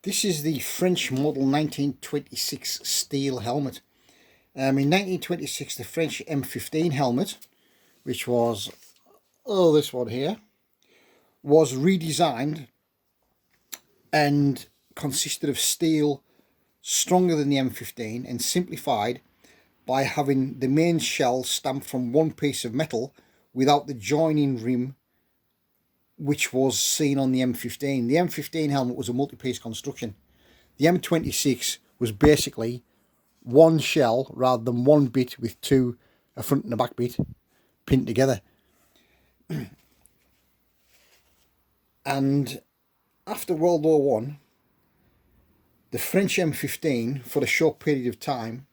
This is the French model 1926 steel helmet. In 1926 the French M15 helmet, which was this one here, was redesigned and consisted of steel stronger than the M15 and simplified by having the main shell stamped from one piece of metal without the joining rim which was seen on the M15. The M15 helmet was a multi-piece construction. The M26 was basically one shell rather than one bit with a front and a back bit pinned together. And after World War One, the French M15 for a short period of time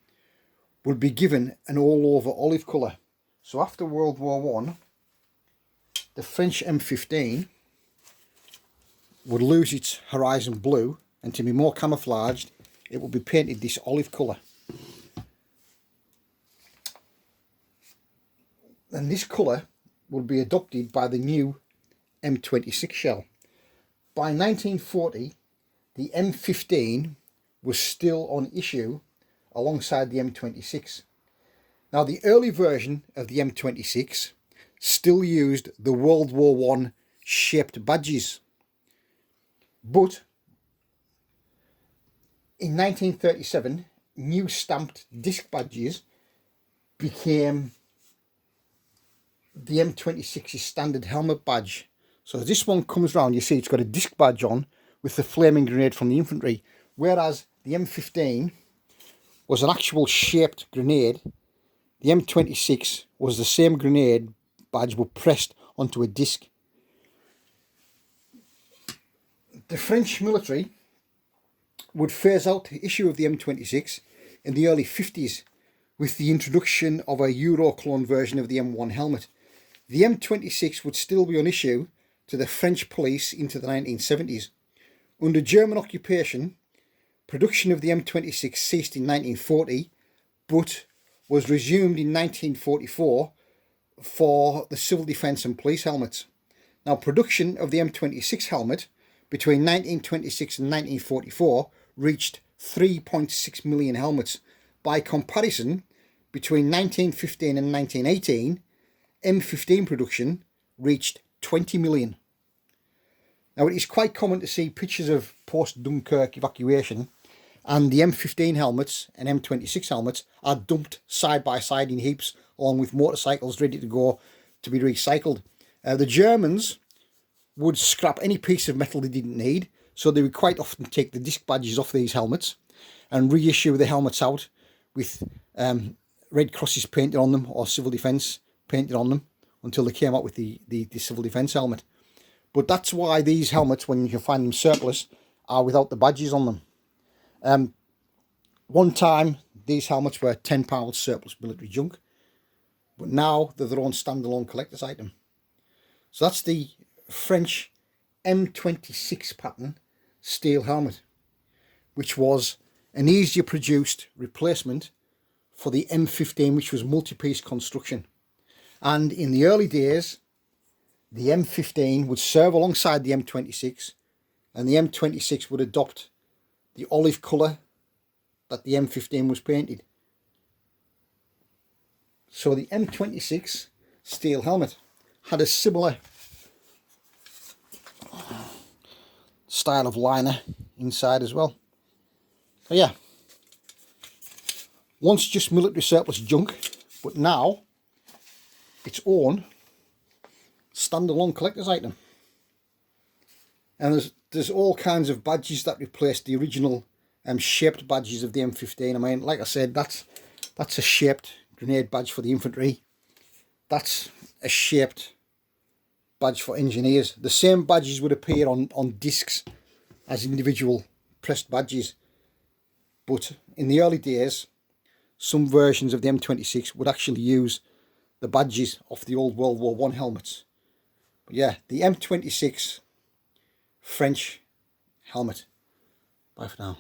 would be given an all over olive colour. So after World War One, the French M15 would lose its horizon blue, and to be more camouflaged it would be painted this olive colour. And this colour would be adopted by the new M26 shell. By 1940 the M15 was still on issue alongside the M26. Now the early version of the M26 still used the World War One shaped badges, but in 1937 new stamped disc badges became the M26's standard helmet badge. So as this one comes round, you see it's got a disc badge on with the flaming grenade from the infantry, whereas the M15 was an actual shaped grenade. The M26 was the same grenade badge but pressed onto a disc. The French military would phase out the issue of the M26 in the early 50s with the introduction of a Euro-clone version of the M1 helmet. The M26 would still be on issue to the French police into the 1970s. Under German occupation, production of the M26 ceased in 1940 but was resumed in 1944 for the civil defence and police helmets. Now production of the M26 helmet between 1926 and 1944 reached 3.6 million helmets. By comparison, between 1915 and 1918, M15 production reached 20 million. Now it is quite common to see pictures of post-Dunkirk evacuation, and the M15 helmets and M26 helmets are dumped side by side in heaps along with motorcycles ready to go to be recycled. The Germans would scrap any piece of metal they didn't need, so they would quite often take the disc badges off these helmets and reissue the helmets out with red crosses painted on them or civil defence painted on them until they came out with the civil defence helmet. But that's why these helmets, when you find them surplus, are without the badges on them. One time these helmets were £10 surplus military junk, but now they're their own standalone collector's item. So that's the French M26 pattern steel helmet, which was an easier produced replacement for the M15, which was multi-piece construction. And in the early days, the M15 would serve alongside the M26, and the M26 would adopt the olive colour that the M15 was painted. So the M26 steel helmet had a similar style of liner inside as well. So yeah, once just military surplus junk, but now its own standalone collector's item. And there's all kinds of badges that replaced the original shaped badges of the M15. I mean, like I said, that's a shaped grenade badge for the infantry. That's a shaped badge for engineers. The same badges would appear on discs as individual pressed badges. But in the early days, some versions of the M26 would actually use the badges of the old World War One helmets. But yeah, the M26 French helmet. Bye for now.